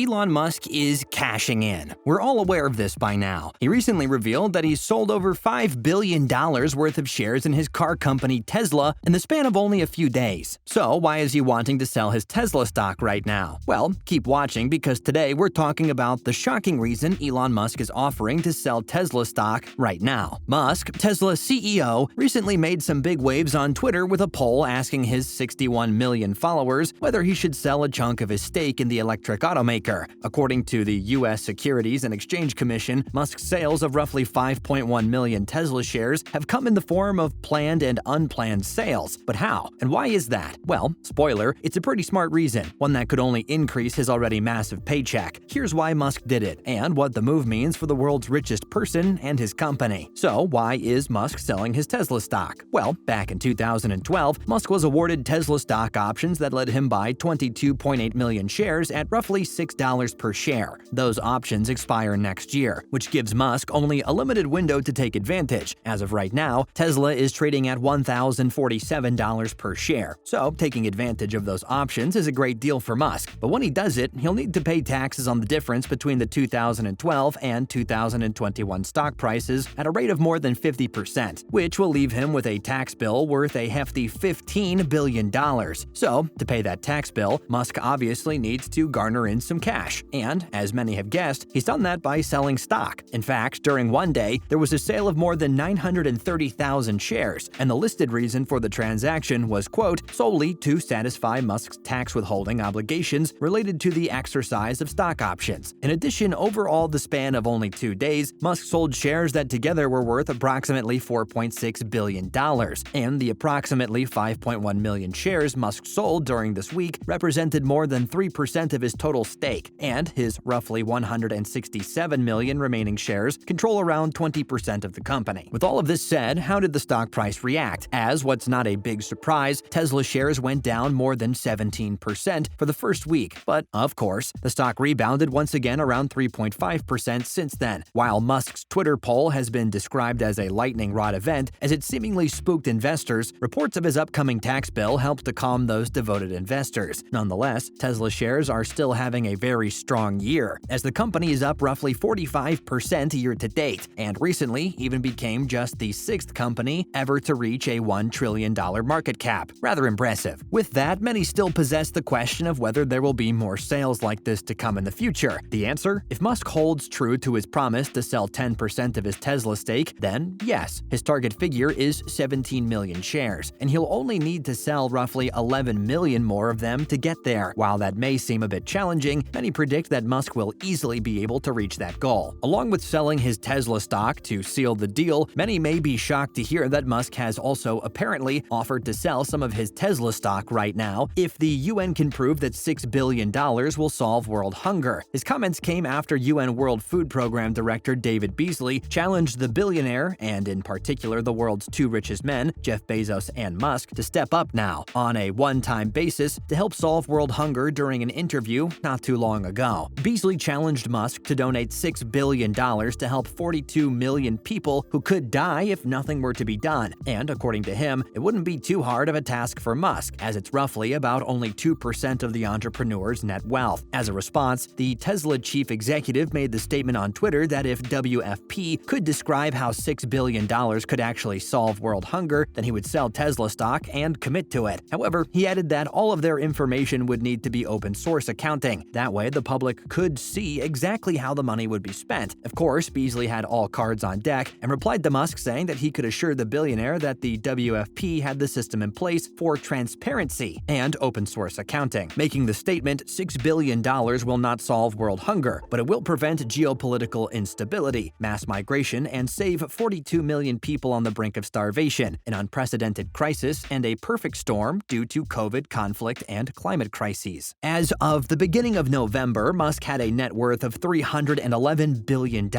Elon Musk is cashing in. We're all aware of this by now. He recently revealed that he's sold over $5 billion worth of shares in his car company Tesla in the span of only a few days. So why is he wanting to sell his Tesla stock right now? Well, keep watching because today we're talking about the shocking reason Elon Musk is offering to sell Tesla stock right now. Musk, Tesla's CEO, recently made some big waves on Twitter with a poll asking his 61 million followers whether he should sell a chunk of his stake in the electric automaker. According to the U.S. Securities and Exchange Commission, Musk's sales of roughly 5.1 million Tesla shares have come in the form of planned and unplanned sales. But how? And why is that? Well, spoiler, it's a pretty smart reason, one that could only increase his already massive paycheck. Here's why Musk did it, and what the move means for the world's richest person and his company. So, why is Musk selling his Tesla stock? Well, back in 2012, Musk was awarded Tesla stock options that let him buy 22.8 million shares at roughly $6 per share. Those options expire next year, which gives Musk only a limited window to take advantage. As of right now, Tesla is trading at $1,047 per share, so taking advantage of those options is a great deal for Musk. But when he does it, he'll need to pay taxes on the difference between the 2012 and 2021 stock prices at a rate of more than 50%, which will leave him with a tax bill worth a hefty $15 billion. So, to pay that tax bill, Musk obviously needs to garner in some cash, and, as many have guessed, he's done that by selling stock. In fact, during one day, there was a sale of more than 930,000 shares, and the listed reason for the transaction was, quote, solely to satisfy Musk's tax withholding obligations related to the exercise of stock options. In addition, overall the span of only 2 days, Musk sold shares that together were worth approximately $4.6 billion, and the approximately 5.1 million shares Musk sold during this week represented more than 3% of his total stake, and his roughly 167 million remaining shares control around 20% of the company. With all of this said, how did the stock price react? As what's not a big surprise, Tesla shares went down more than 17% for the first week, but of course, the stock rebounded once again around 3.5% since then. While Musk's Twitter poll has been described as a lightning rod event, as it seemingly spooked investors, reports of his upcoming tax bill helped to calm those devoted investors. Nonetheless, Tesla shares are still having a very strong year, as the company is up roughly 45% year to date, and recently even became just the 6th company ever to reach a $1 trillion market cap. Rather impressive. With that, many still possess the question of whether there will be more sales like this to come in the future. The answer? If Musk holds true to his promise to sell 10% of his Tesla stake, then yes, his target figure is 17 million shares, and he'll only need to sell roughly 11 million more of them to get there. While that may seem a bit challenging, many predict that Musk will easily be able to reach that goal. Along with selling his Tesla stock to seal the deal, many may be shocked to hear that Musk has also apparently offered to sell some of his Tesla stock right now if the UN can prove that $6 billion will solve world hunger. His comments came after UN World Food Program Director David Beasley challenged the billionaire, and in particular the world's two richest men, Jeff Bezos and Musk, to step up now, on a one-time basis, to help solve world hunger during an interview not too long ago. Beasley challenged Musk to donate $6 billion to help 42 million people who could die if nothing were to be done, and according to him, it wouldn't be too hard of a task for Musk, as it's roughly about only 2% of the entrepreneur's net wealth. As a response, the Tesla chief executive made the statement on Twitter that if WFP could describe how $6 billion could actually solve world hunger, then he would sell Tesla stock and commit to it. However, he added that all of their information would need to be open source accounting. That way, the public could see exactly how the money would be spent. Of course, Beasley had all cards on deck and replied to Musk saying that he could assure the billionaire that the WFP had the system in place for transparency and open source accounting, making the statement $6 billion will not solve world hunger, but it will prevent geopolitical instability, mass migration, and save 42 million people on the brink of starvation, an unprecedented crisis and a perfect storm due to COVID, conflict, and climate crises. As of the beginning of November, Musk had a net worth of $311 billion,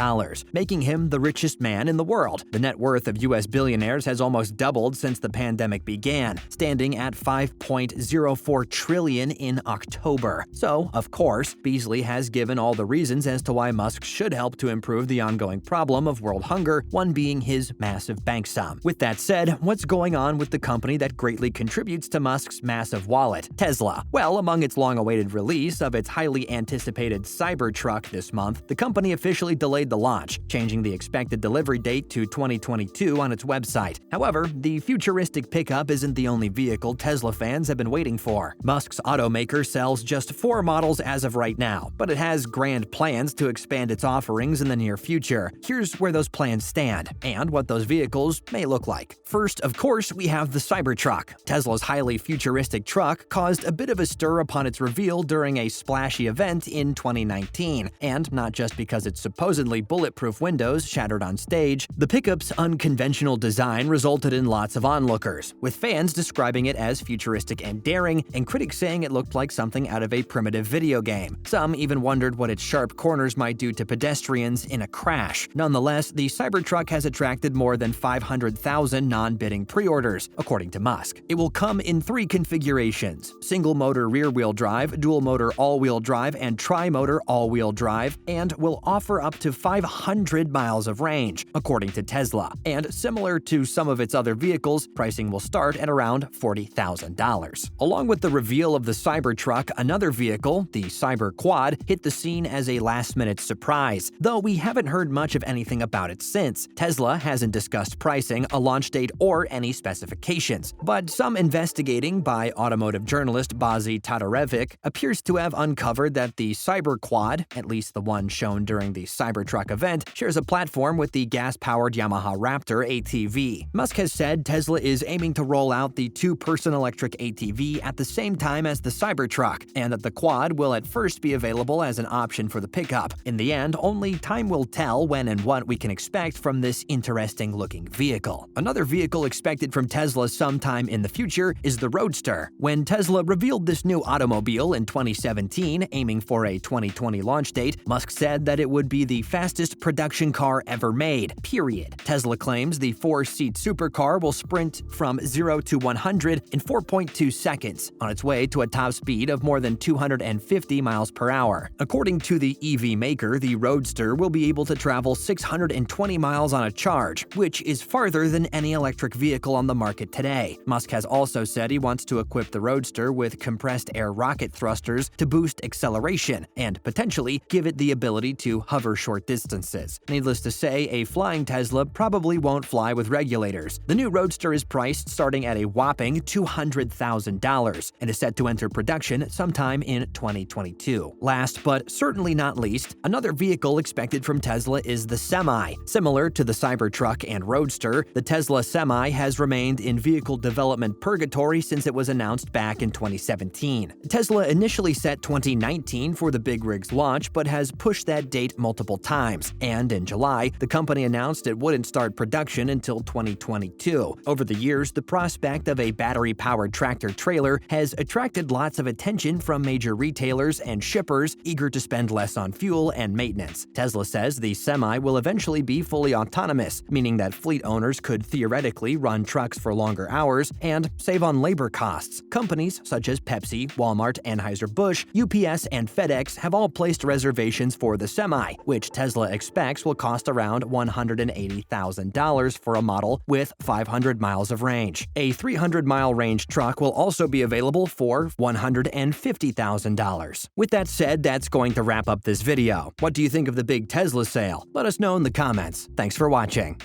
making him the richest man in the world. The net worth of U.S. billionaires has almost doubled since the pandemic began, standing at $5.04 trillion in October. So, of course, Beasley actually has given all the reasons as to why Musk should help to improve the ongoing problem of world hunger, one being his massive bank sum. With that said, what's going on with the company that greatly contributes to Musk's massive wallet, Tesla? Well, among its long-awaited release of its highly anticipated Cybertruck this month, the company officially delayed the launch, changing the expected delivery date to 2022 on its website. However, the futuristic pickup isn't the only vehicle Tesla fans have been waiting for. Musk's automaker sells just 4 models as of right now, but it has grand plans to expand its offerings in the near future. Here's where those plans stand, and what those vehicles may look like. First, of course, we have the Cybertruck. Tesla's highly futuristic truck caused a bit of a stir upon its reveal during a splashy event in 2019, and not just because its supposedly bulletproof windows shattered on stage. The pickup's unconventional design resulted in lots of onlookers, with fans describing it as futuristic and daring, and critics saying it looked like something out of a primitive video game. Some even wondered what its sharp corners might do to pedestrians in a crash. Nonetheless, the Cybertruck has attracted more than 500,000 non-bidding pre-orders, according to Musk. It will come in 3 configurations: single-motor rear-wheel drive, dual-motor all-wheel drive, and tri-motor all-wheel drive, and will offer up to 500 miles of range, according to Tesla. And similar to some of its other vehicles, pricing will start at around $40,000. Along with the reveal of the Cybertruck, another vehicle, the Cyber Quad, hit the scene as a last-minute surprise, though we haven't heard much of anything about it since. Tesla hasn't discussed pricing, a launch date, or any specifications, but some investigating by automotive journalist Bazi Tatarevic appears to have uncovered that the Cyber Quad, at least the one shown during the Cybertruck event, shares a platform with the gas-powered Yamaha Raptor ATV. Musk has said Tesla is aiming to roll out the 2-person electric ATV at the same time as the Cybertruck, and that the Quad will at first be available as an option for the pickup. In the end, only time will tell when and what we can expect from this interesting-looking vehicle. Another vehicle expected from Tesla sometime in the future is the Roadster. When Tesla revealed this new automobile in 2017, aiming for a 2020 launch date, Musk said that it would be the fastest production car ever made, period. Tesla claims the 4-seat supercar will sprint from 0 to 100 in 4.2 seconds, on its way to a top speed of more than 250 miles per hour. According to the EV maker, the Roadster will be able to travel 620 miles on a charge, which is farther than any electric vehicle on the market today. Musk has also said he wants to equip the Roadster with compressed air rocket thrusters to boost acceleration and potentially give it the ability to hover short distances. Needless to say, a flying Tesla probably won't fly with regulators. The new Roadster is priced starting at a whopping $200,000 and is set to enter production sometime in 2022. Last but certainly not least, another vehicle expected from Tesla is the Semi. Similar to the Cybertruck and Roadster, the Tesla Semi has remained in vehicle development purgatory since it was announced back in 2017. Tesla initially set 2019 for the big rig's launch, but has pushed that date multiple times, and in July, the company announced it wouldn't start production until 2022. Over the years, the prospect of a battery-powered tractor-trailer has attracted lots of attention from major retailers and shippers eager to spend less on fuel and maintenance. Tesla says the Semi will eventually be fully autonomous, meaning that fleet owners could theoretically run trucks for longer hours and save on labor costs. Companies such as Pepsi, Walmart, Anheuser-Busch, UPS, and FedEx have all placed reservations for the Semi, which Tesla expects will cost around $180,000 for a model with 500 miles of range. A 300-mile range truck will also be available for $150,000. With that said, that's going to wrap up this video. What do you think of the big Tesla sale? Let us know in the comments. Thanks for watching.